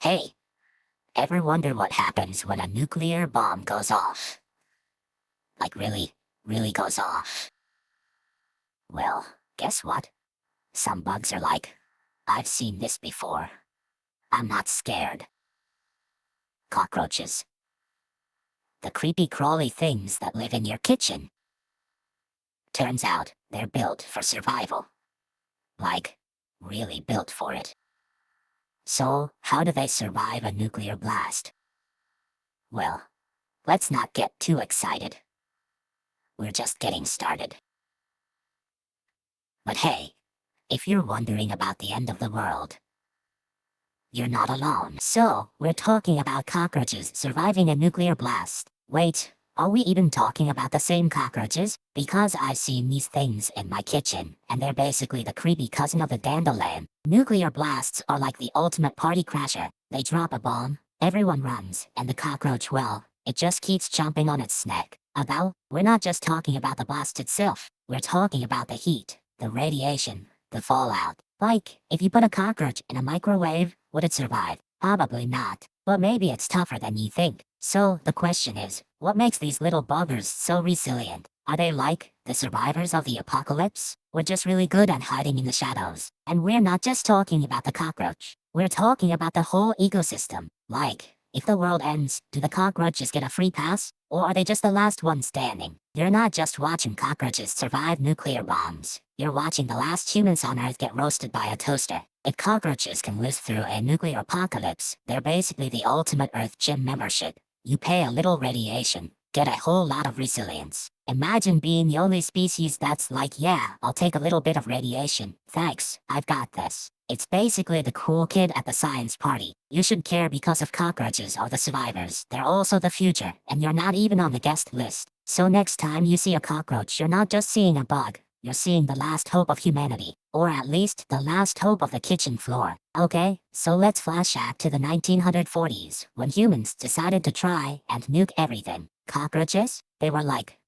Hey, ever wonder what happens when a nuclear bomb goes off? Like really goes off? Well, guess what? Some bugs are like, I've seen this before. I'm not scared. Cockroaches. The creepy crawly things that live in your kitchen. Turns out, they're built for survival. Like, really built for it. So, how do they survive a nuclear blast? Well, let's not get too excited. We're just getting started. But hey, if you're wondering about the end of the world, you're not alone. So, we're talking about cockroaches surviving a nuclear blast. Wait, are we even talking about the same cockroaches? Because I've seen these things in my kitchen, and they're basically the creepy cousin of the dandelion. Nuclear blasts are like the ultimate party crasher. They drop a bomb, everyone runs, and the cockroach, well, it just keeps chomping on its neck. Although, we're not just talking about the blast itself, we're talking about the heat, the radiation, the fallout. Like, if you put a cockroach in a microwave, would it survive? Probably not. But maybe it's tougher than you think. So, the question is, what makes these little buggers so resilient? Are they like the survivors of the apocalypse? We're just really good at hiding in the shadows. And we're not just talking about the cockroach. We're talking about the whole ecosystem. Like, if the world ends, do the cockroaches get a free pass? Or are they just the last ones standing? You're not just watching cockroaches survive nuclear bombs. You're watching the last humans on Earth get roasted by a toaster. If cockroaches can live through a nuclear apocalypse, they're basically the ultimate Earth gym membership. You pay a little radiation, get a whole lot of resilience. Imagine being the only species that's like, yeah, I'll take a little bit of radiation. Thanks, I've got this. It's basically the cool kid at the science party. You should care because if cockroaches are the survivors, they're also the future, and you're not even on the guest list. So next time you see a cockroach, you're not just seeing a bug. You're seeing the last hope of humanity, or at least the last hope of the kitchen floor. Okay, so let's flash back to the 1940s, when humans decided to try and nuke everything. Cockroaches? They were like,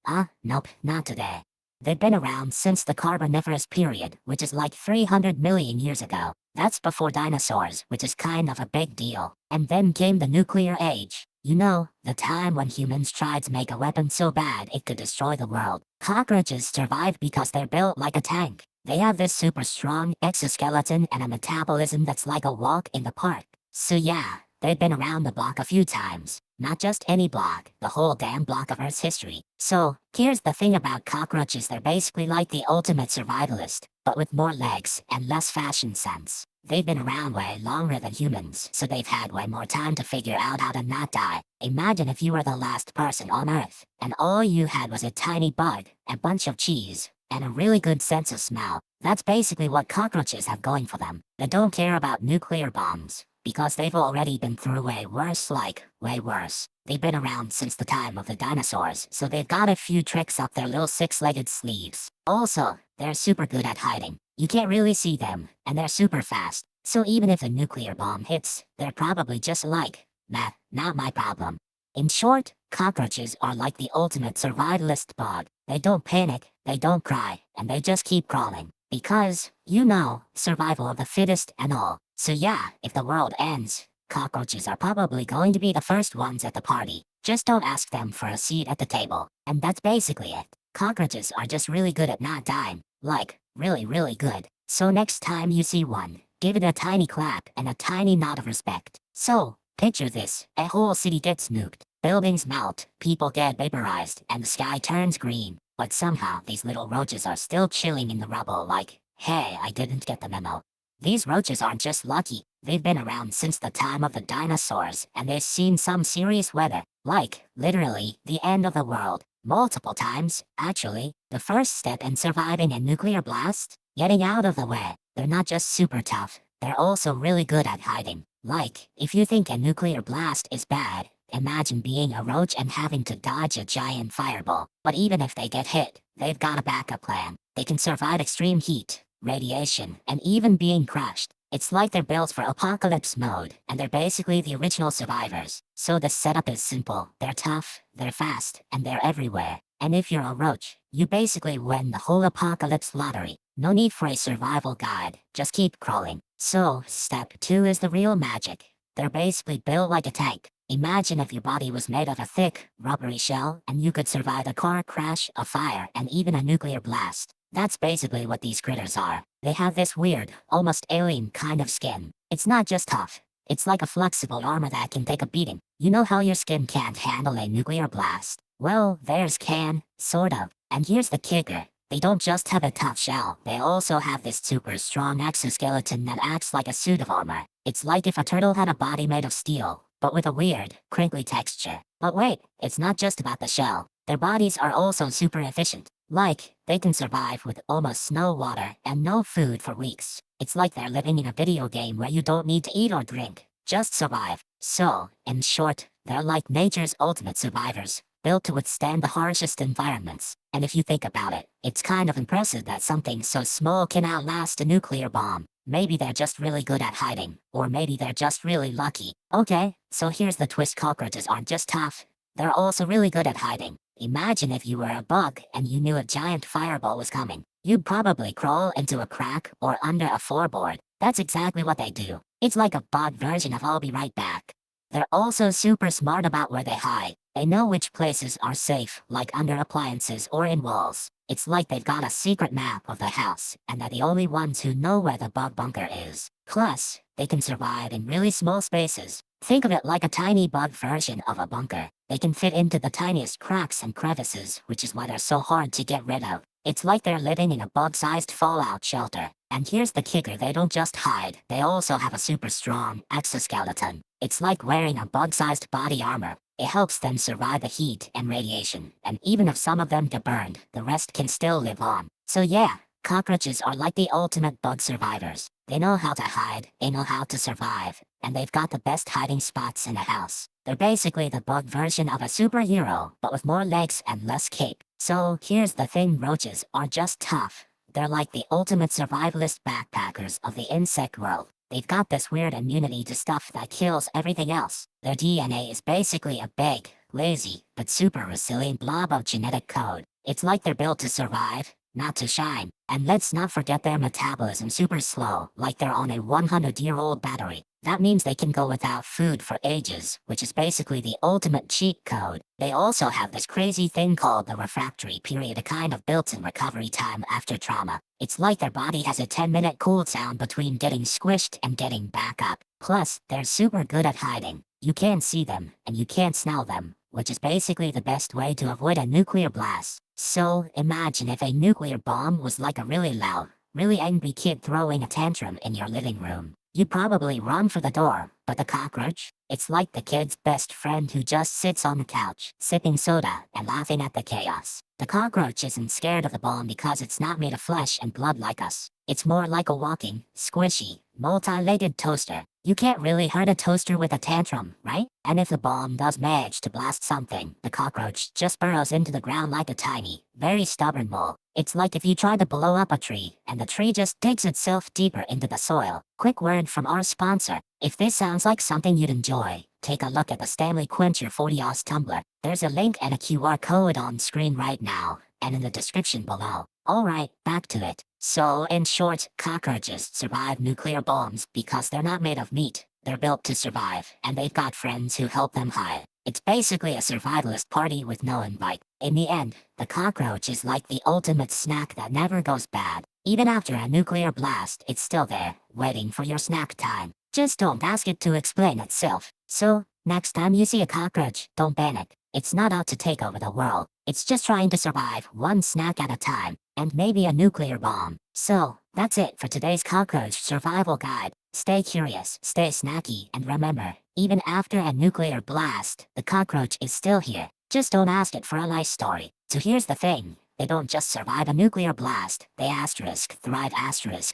nope, not today. They've been around since the Carboniferous period, which is like 300 million years ago. That's before dinosaurs, which is kind of a big deal. And then came the nuclear age. You know, the time when humans tried to make a weapon so bad it could destroy the world. Cockroaches survive because they're built like a tank. They have this super strong exoskeleton and a metabolism that's like a walk in the park. So yeah, they've been around the block a few times. Not just any block, the whole damn block of Earth's history. So, here's the thing about cockroaches, they're basically like the ultimate survivalist, but with more legs and less fashion sense. They've been around way longer than humans, so they've had way more time to figure out how to not die. Imagine if you were the last person on Earth, and all you had was a tiny bug, a bunch of cheese, and a really good sense of smell. That's basically what cockroaches have going for them. They don't care about nuclear bombs, because they've already been through way worse. They've been around since the time of the dinosaurs, so they've got a few tricks up their little six-legged sleeves. Also, they're super good at hiding. You can't really see them, and they're super fast. So even if a nuclear bomb hits, they're probably just like, nah, not my problem. In short, cockroaches are like the ultimate survivalist bug. They don't panic, they don't cry, and they just keep crawling. Because, you know, survival of the fittest and all. So yeah, if the world ends, cockroaches are probably going to be the first ones at the party. Just don't ask them for a seat at the table. And that's basically it. Cockroaches are just really good at not dying. Like, really good. So next time you see one, give it a tiny clap and a tiny nod of respect. So, picture this, a whole city gets nuked. Buildings melt, people get vaporized, and the sky turns green. But somehow these little roaches are still chilling in the rubble like, hey, I didn't get the memo. These roaches aren't just lucky, they've been around since the time of the dinosaurs, and they've seen some serious weather, like, literally, the end of the world. Multiple times, actually. The first step in surviving a nuclear blast? Getting out of the way. They're not just super tough, they're also really good at hiding. Like, if you think a nuclear blast is bad, imagine being a roach and having to dodge a giant fireball. But even if they get hit, they've got a backup plan. They can survive extreme heat, radiation, and even being crushed. It's like they're built for apocalypse mode, and they're basically the original survivors. So the setup is simple. They're tough, they're fast, and they're everywhere. And if you're a roach, you basically win the whole apocalypse lottery. No need for a survival guide, just keep crawling. So, step 2 is the real magic. They're basically built like a tank. Imagine if your body was made of a thick, rubbery shell and you could survive a car crash, a fire, and even a nuclear blast. That's basically what these critters are. They have this weird, almost alien kind of skin. It's not just tough. It's like a flexible armor that can take a beating. You know how your skin can't handle a nuclear blast? Well, theirs can, sort of. And here's the kicker. They don't just have a tough shell, they also have this super strong exoskeleton that acts like a suit of armor. It's like if a turtle had a body made of steel, but with a weird, crinkly texture. But wait, it's not just about the shell. Their bodies are also super efficient. Like, they can survive with almost no water and no food for weeks. It's like they're living in a video game where you don't need to eat or drink, just survive. So, in short, they're like nature's ultimate survivors, built to withstand the harshest environments. And if you think about it, it's kind of impressive that something so small can outlast a nuclear bomb. Maybe they're just really good at hiding, or maybe they're just really lucky. Okay, so here's the twist: cockroaches aren't just tough, they're also really good at hiding. Imagine if you were a bug and you knew a giant fireball was coming. You'd probably crawl into a crack or under a floorboard. That's exactly what they do. It's like a bot version of "I'll be right back." They're also super smart about where they hide. They know which places are safe, like under appliances or in walls. It's like they've got a secret map of the house, and they're the only ones who know where the bug bunker is. Plus, they can survive in really small spaces. Think of it like a tiny bug version of a bunker. They can fit into the tiniest cracks and crevices, which is why they're so hard to get rid of. It's like they're living in a bug-sized fallout shelter. And here's the kicker: they don't just hide, they also have a super strong exoskeleton. It's like wearing a bug-sized body armor. It helps them survive the heat and radiation, and even if some of them get burned, the rest can still live on. So yeah, cockroaches are like the ultimate bug survivors. They know how to hide, they know how to survive, and they've got the best hiding spots in a house. They're basically the bug version of a superhero, but with more legs and less cape. So here's the thing: roaches aren't just tough. They're like the ultimate survivalist backpackers of the insect world. They've got this weird immunity to stuff that kills everything else. Their DNA is basically a big, lazy, but super resilient blob of genetic code. It's like they're built to survive, not to shine. And let's not forget their metabolism super slow, like they're on a 100-year-old battery. That means they can go without food for ages, which is basically the ultimate cheat code. They also have this crazy thing called the refractory period, a kind of built-in recovery time after trauma. It's like their body has a 10-minute cool down between getting squished and getting back up. Plus, they're super good at hiding. You can't see them, and you can't smell them, which is basically the best way to avoid a nuclear blast. So, imagine if a nuclear bomb was like a really loud, really angry kid throwing a tantrum in your living room. You'd probably run for the door, but the cockroach? It's like the kid's best friend who just sits on the couch, sipping soda and laughing at the chaos. The cockroach isn't scared of the bomb because it's not made of flesh and blood like us. It's more like a walking, squishy, multi-legged toaster. You can't really hurt a toaster with a tantrum, right? And if the bomb does manage to blast something, the cockroach just burrows into the ground like a tiny, very stubborn mole. It's like if you try to blow up a tree, and the tree just digs itself deeper into the soil. Quick word from our sponsor: if this sounds like something you'd enjoy, take a look at the Stanley Quencher 40-oz tumbler. There's a link and a QR code on screen right now, and in the description below. Alright, back to it. So, in short, cockroaches survive nuclear bombs because they're not made of meat. They're built to survive, and they've got friends who help them hide. It's basically a survivalist party with no invite. In the end, the cockroach is like the ultimate snack that never goes bad. Even after a nuclear blast, it's still there, waiting for your snack time. Just don't ask it to explain itself. So, next time you see a cockroach, don't panic. It's not out to take over the world. It's just trying to survive one snack at a time, and maybe a nuclear bomb. So, that's it for today's cockroach survival guide. Stay curious, stay snacky, and remember, even after a nuclear blast, the cockroach is still here. Just don't ask it for a life story. So here's the thing: they don't just survive a nuclear blast, they thrive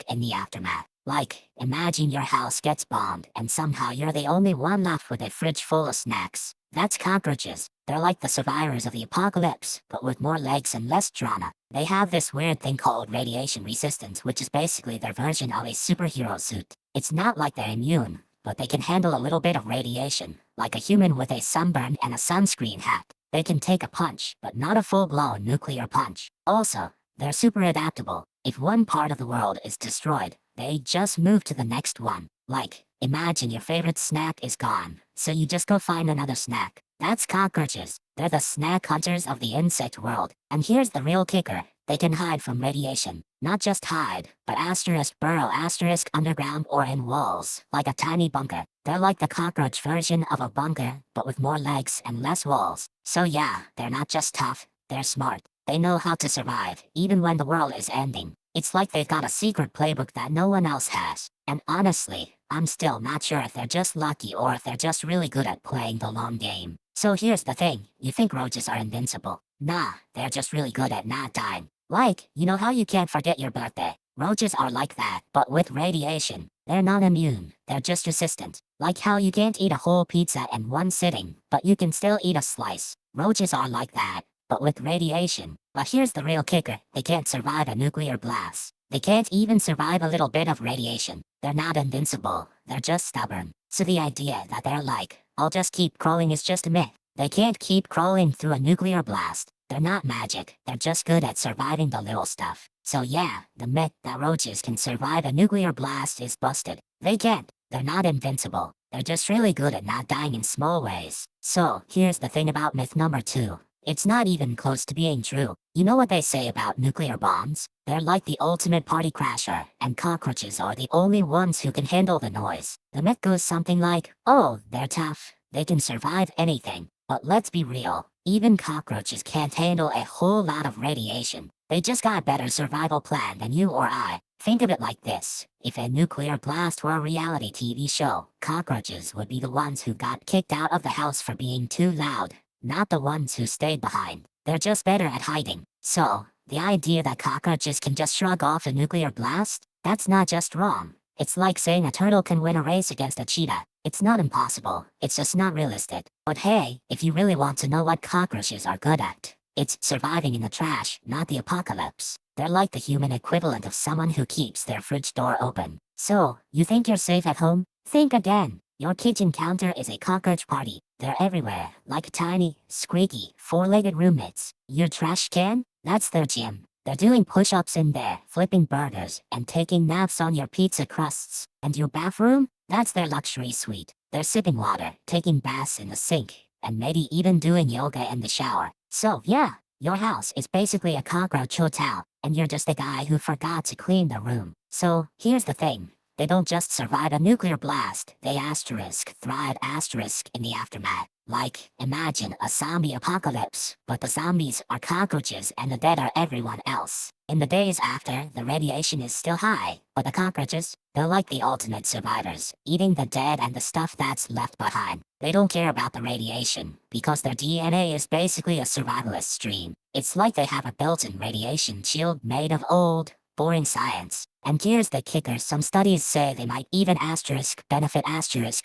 in the aftermath. Like, imagine your house gets bombed and somehow you're the only one left with a fridge full of snacks. That's cockroaches. They're like the survivors of the apocalypse, but with more legs and less drama. They have this weird thing called radiation resistance, which is basically their version of a superhero suit. It's not like they're immune, but they can handle a little bit of radiation, like a human with a sunburn and a sunscreen hat. They can take a punch, but not a full-blown nuclear punch. Also, they're super adaptable. If one part of the world is destroyed, they just move to the next one. Like, imagine your favorite snack is gone, so you just go find another snack. That's cockroaches. They're the snack hunters of the insect world. And here's the real kicker. They can hide from radiation. Not just hide, but burrow underground or in walls, like a tiny bunker. They're like the cockroach version of a bunker, but with more legs and less walls. So yeah, they're not just tough, they're smart. They know how to survive, even when the world is ending. It's like they've got a secret playbook that no one else has. And honestly, I'm still not sure if they're just lucky or if they're just really good at playing the long game. So here's the thing, you think roaches are invincible? Nah, they're just really good at not dying. Like, you know how you can't forget your birthday? Roaches are like that, but with radiation. They're not immune, they're just resistant. Like how you can't eat a whole pizza in one sitting, but you can still eat a slice. Roaches are like that, but with radiation. But here's the real kicker, they can't survive a nuclear blast. They can't even survive a little bit of radiation. They're not invincible, they're just stubborn. So the idea that they're like, I'll just keep crawling is just a myth. They can't keep crawling through a nuclear blast. They're not magic, they're just good at surviving the little stuff. So yeah, the myth that roaches can survive a nuclear blast is busted. They can't. They're not invincible. They're just really good at not dying in small ways. So, here's the thing about myth number 2. It's not even close to being true. You know what they say about nuclear bombs? They're like the ultimate party crasher, and cockroaches are the only ones who can handle the noise. The myth goes something like, oh, they're tough. They can survive anything. But let's be real, even cockroaches can't handle a whole lot of radiation. They just got a better survival plan than you or I. Think of it like this. If a nuclear blast were a reality TV show, cockroaches would be the ones who got kicked out of the house for being too loud, not the ones who stayed behind. They're just better at hiding. So, the idea that cockroaches can just shrug off a nuclear blast? That's not just wrong. It's like saying a turtle can win a race against a cheetah. It's not impossible, it's just not realistic. But hey, if you really want to know what cockroaches are good at, it's surviving in the trash, not the apocalypse. They're like the human equivalent of someone who keeps their fridge door open. So, you think you're safe at home? Think again. Your kitchen counter is a cockroach party. They're everywhere, like tiny, squeaky, four-legged roommates. Your trash can? That's their gym. They're doing push-ups in there, flipping burgers, and taking naps on your pizza crusts. And your bathroom? That's their luxury suite. They're sipping water, taking baths in the sink, and maybe even doing yoga in the shower. So yeah, your house is basically a cockroach hotel, and you're just the guy who forgot to clean the room. So here's the thing. They don't just survive a nuclear blast, they thrive in the aftermath. Like, imagine a zombie apocalypse, but the zombies are cockroaches and the dead are everyone else. In the days after, the radiation is still high, but the cockroaches, they're like the ultimate survivors, eating the dead and the stuff that's left behind. They don't care about the radiation, because their DNA is basically a survivalist stream. It's like they have a built-in radiation shield made of old, boring science. And here's the kicker, some studies say they might even benefit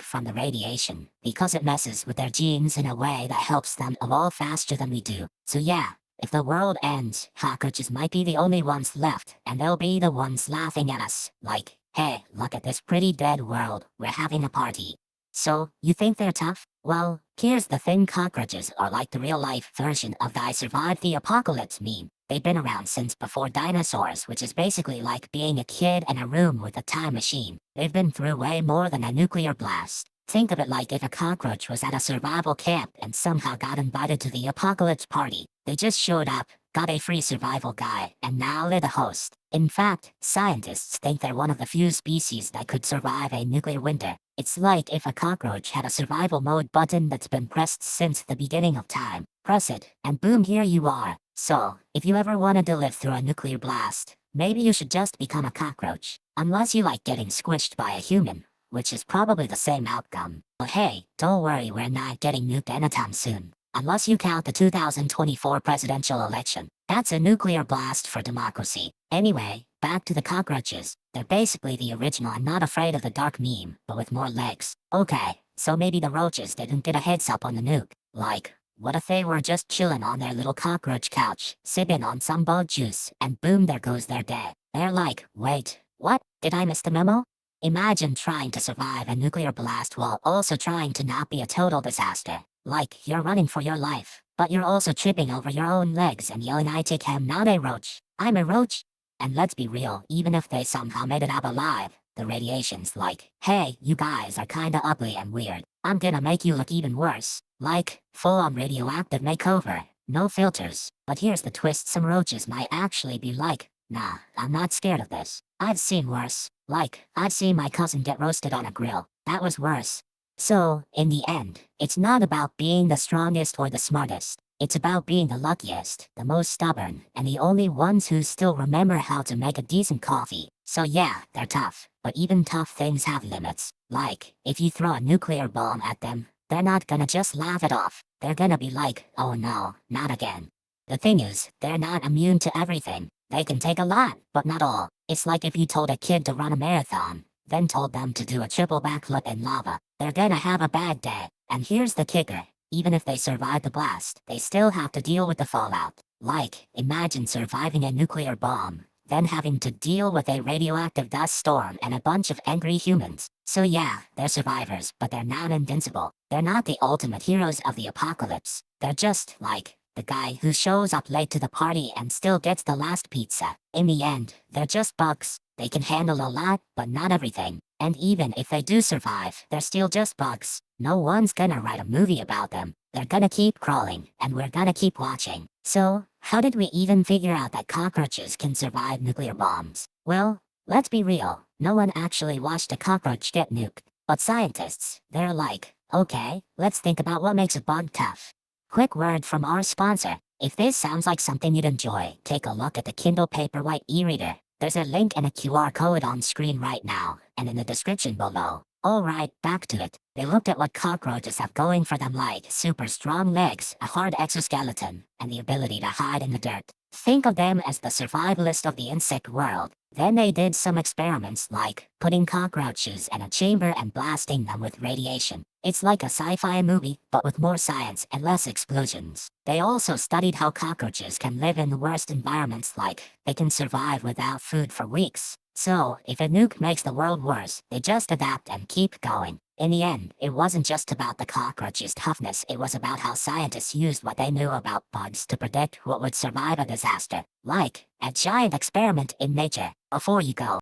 from the radiation, because it messes with their genes in a way that helps them evolve faster than we do. So yeah, if the world ends, cockroaches might be the only ones left, and they'll be the ones laughing at us, like, hey, look at this pretty dead world, we're having a party. So, you think they're tough? Well, here's the thing, cockroaches are like the real-life version of the I survived the apocalypse meme. They've been around since before dinosaurs, which is basically like being a kid in a room with a time machine. They've been through way more than a nuclear blast. Think of it like if a cockroach was at a survival camp and somehow got invited to the apocalypse party. They just showed up, got a free survival guide, and now they're the host. In fact, scientists think they're one of the few species that could survive a nuclear winter. It's like if a cockroach had a survival mode button that's been pressed since the beginning of time. Press it, and boom, here you are. So, if you ever wanted to live through a nuclear blast, maybe you should just become a cockroach. Unless you like getting squished by a human, which is probably the same outcome. But hey, don't worry, we're not getting nuked anytime soon. Unless you count the 2024 presidential election. That's a nuclear blast for democracy. Anyway, back to the cockroaches. They're basically the original I'm not afraid of the dark meme, but with more legs. Okay, so maybe the roaches didn't get a heads up on the nuke. Like, what if they were just chilling on their little cockroach couch, sipping on some bug juice, and boom, there goes their day. They're like, wait, what? Did I miss the memo? Imagine trying to survive a nuclear blast while also trying to not be a total disaster. Like, you're running for your life, but you're also tripping over your own legs and yelling, I take him, not a roach. I'm a roach. And let's be real, even if they somehow made it out alive, The radiation's like, hey, you guys are kinda ugly and weird. I'm gonna make you look even worse. Like, full-on radioactive makeover. No filters. But here's the twist, some roaches might actually be like, nah, I'm not scared of this. I've seen worse. Like, I've seen my cousin get roasted on a grill. That was worse. So, in the end, it's not about being the strongest or the smartest. It's about being the luckiest, the most stubborn, and the only ones who still remember how to make a decent coffee. So yeah, they're tough, but even tough things have limits. Like, if you throw a nuclear bomb at them, they're not gonna just laugh it off. They're gonna be like, oh no, not again. The thing is, they're not immune to everything. They can take a lot, but not all. It's like if you told a kid to run a marathon, then told them to do a triple backflip in lava. They're gonna have a bad day. And here's the kicker. Even if they survive the blast, they still have to deal with the fallout. Like, imagine surviving a nuclear bomb, then having to deal with a radioactive dust storm and a bunch of angry humans. So yeah, they're survivors, but they're not invincible. They're not the ultimate heroes of the apocalypse. They're just, like, the guy who shows up late to the party and still gets the last pizza. In the end, they're just bugs. They can handle a lot, but not everything. And even if they do survive, they're still just bugs. No one's gonna write a movie about them. They're gonna keep crawling, and we're gonna keep watching. So, how did we even figure out that cockroaches can survive nuclear bombs? Well, let's be real. No one actually watched a cockroach get nuked. But scientists, they're like, okay, let's think about what makes a bug tough. Quick word from our sponsor. If this sounds like something you'd enjoy, take a look at the Kindle Paperwhite e-reader. There's a link and a QR code on screen right now, and in the description below. Alright, back to it. They looked at what cockroaches have going for them, like super strong legs, a hard exoskeleton, and the ability to hide in the dirt. Think of them as the survivalist of the insect world. Then they did some experiments like putting cockroaches in a chamber and blasting them with radiation. It's like a sci-fi movie, but with more science and less explosions. They also studied how cockroaches can live in the worst environments, like they can survive without food for weeks. So, if a nuke makes the world worse, they just adapt and keep going. In the end, it wasn't just about the cockroaches' toughness, it was about how scientists used what they knew about bugs to predict what would survive a disaster. Like, a giant experiment in nature. Before you go,